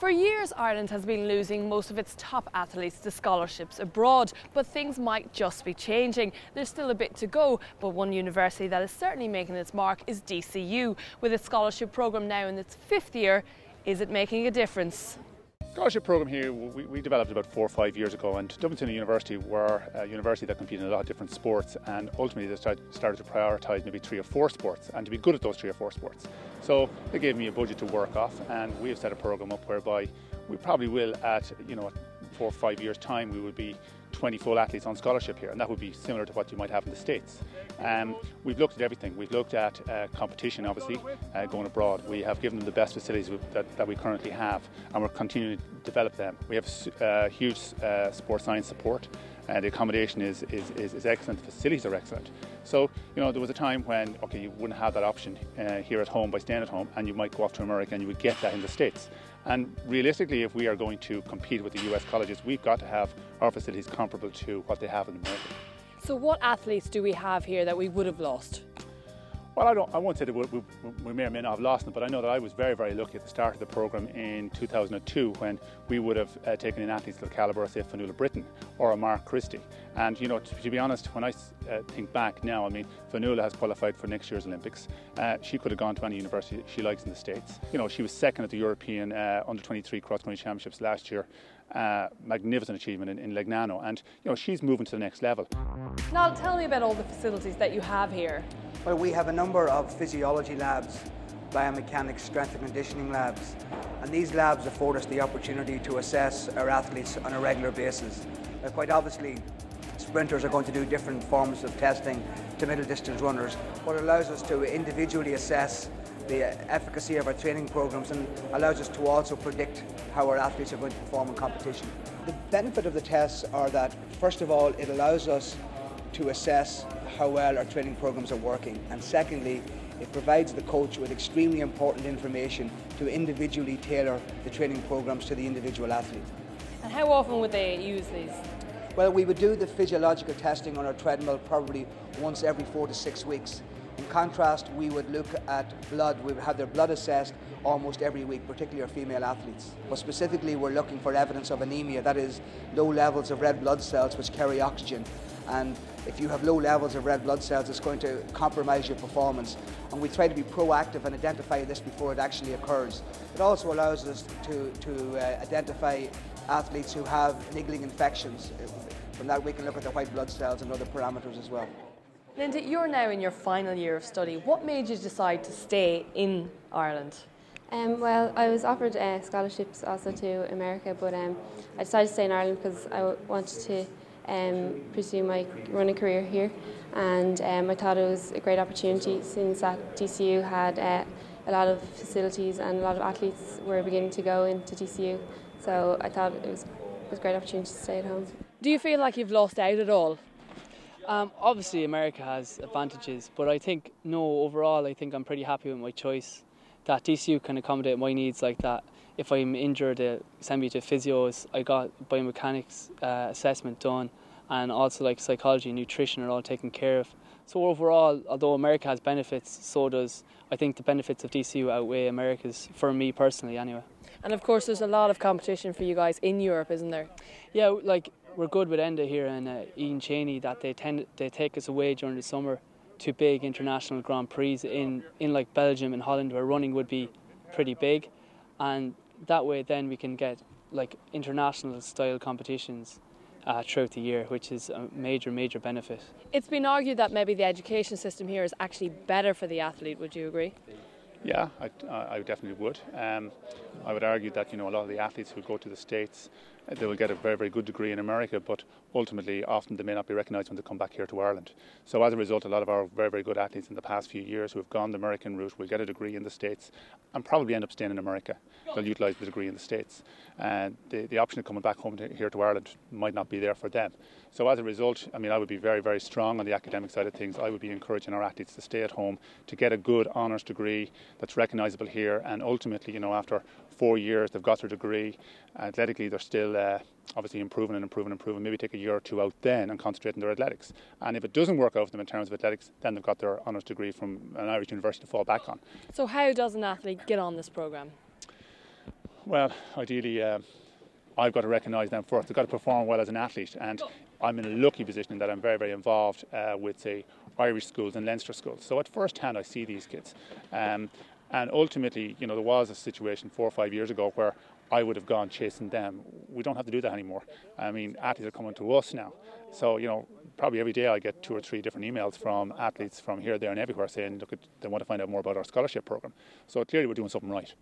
For years, Ireland has been losing most of its top athletes to scholarships abroad, but things might just be changing. There's still a bit to go, but one university that is certainly making its mark is DCU. With its scholarship programme now in its 5th year, is it making a difference? Scholarship programme here we developed about 4 or 5 years ago, and Dublin City University were a university that competed in a lot of different sports, and ultimately they started to prioritise maybe 3 or 4 sports and to be good at those 3 or 4 sports. So they gave me a budget to work off, and we have set a programme up whereby we probably will at 4 or 5 years time we will be 20 full athletes on scholarship here, and that would be similar to what you might have in the States. We've looked at everything. We've looked at competition, obviously, going abroad. We have given them the best facilities that we currently have, and we're continuing to develop them. We have huge sports science support. The accommodation is excellent, the facilities are excellent. So, there was a time when, you wouldn't have that option here at home by staying at home, and you might go off to America and you would get that in the States. And realistically, if we are going to compete with the US colleges, we've got to have our facilities comparable to what they have in America. So what athletes do we have here that we would have lost? Well, I won't say that we may or may not have lost them, but I know that I was very, very lucky at the start of the programme in 2002 when we would have taken in athletes of the calibre of, say, Fionnuala Britton or a Mark Christie. And, to be honest, when I think back now, Fionnuala has qualified for next year's Olympics. She could have gone to any university she likes in the States. She was second at the European Under-23 Cross-Country Championships last year. Magnificent achievement in Legnano, and she's moving to the next level. Now, tell me about all the facilities that you have here. Well, we have a number of physiology labs, biomechanics, strength and conditioning labs, and these labs afford us the opportunity to assess our athletes on a regular basis. Quite obviously, sprinters are going to do different forms of testing to middle distance runners, but it allows us to individually assess the efficacy of our training programs and allows us to also predict how our athletes are going to perform in competition. The benefit of the tests are that, first of all, it allows us to assess how well our training programs are working, and secondly, it provides the coach with extremely important information to individually tailor the training programs to the individual athlete. And how often would they use these? Well, we would do the physiological testing on our treadmill probably once every 4 to 6 weeks. In contrast, we would look at blood. We would have their blood assessed almost every week, particularly our female athletes. But specifically, we're looking for evidence of anemia, that is, low levels of red blood cells which carry oxygen. And if you have low levels of red blood cells, it's going to compromise your performance. And we try to be proactive and identify this before it actually occurs. It also allows us to identify athletes who have niggling infections. From that, we can look at the white blood cells and other parameters as well. Linda, you're now in your final year of study. What made you decide to stay in Ireland? Well, I was offered scholarships also to America, but I decided to stay in Ireland because I wanted to pursue my running career here, and I thought it was a great opportunity since that DCU had a lot of facilities and a lot of athletes were beginning to go into DCU, so I thought it was a great opportunity to stay at home. Do you feel like you've lost out at all? Obviously America has advantages, but overall I think I'm pretty happy with my choice. That DCU can accommodate my needs like that. If I'm injured, they send me to physios. I got biomechanics assessment done, and also like psychology and nutrition are all taken care of. So overall, although America has benefits, so does, I think the benefits of DCU outweigh America's, for me personally anyway. And of course there's a lot of competition for you guys in Europe, isn't there? Yeah, we're good with Enda here and Ian Cheney, that they take us away during the summer to big international Grand Prix in like Belgium and Holland, where running would be pretty big, and that way then we can get like international style competitions throughout the year, which is a major benefit. It's been argued that maybe the education system here is actually better for the athlete. Would you agree? Yeah, I definitely would. I would argue that a lot of the athletes who go to the States, they will get a very, very good degree in America, but ultimately often they may not be recognised when they come back here to Ireland. So as a result, a lot of our very, very good athletes in the past few years who have gone the American route will get a degree in the States and probably end up staying in America. They'll utilise the degree in the States. And the option of coming back home here to Ireland might not be there for them. So as a result, I would be very, very strong on the academic side of things. I would be encouraging our athletes to stay at home, to get a good honours degree that's recognisable here, and ultimately, after 4 years they've got their degree. Athletically, they're still obviously improving. Maybe take a year or two out then and concentrate on their athletics. And if it doesn't work out for them in terms of athletics, then they've got their honours degree from an Irish university to fall back on. So how does an athlete get on this programme? Well, ideally, I've got to recognise them first. I've got to perform well as an athlete, and I'm in a lucky position in that I'm very, very involved with, say, Irish schools and Leinster schools. So at first hand, I see these kids. And ultimately, there was a situation 4 or 5 years ago where I would have gone chasing them. We don't have to do that anymore. I mean, athletes are coming to us now. So, probably every day I get 2 or 3 different emails from athletes from here, there and everywhere saying, look, they want to find out more about our scholarship programme. So clearly we're doing something right.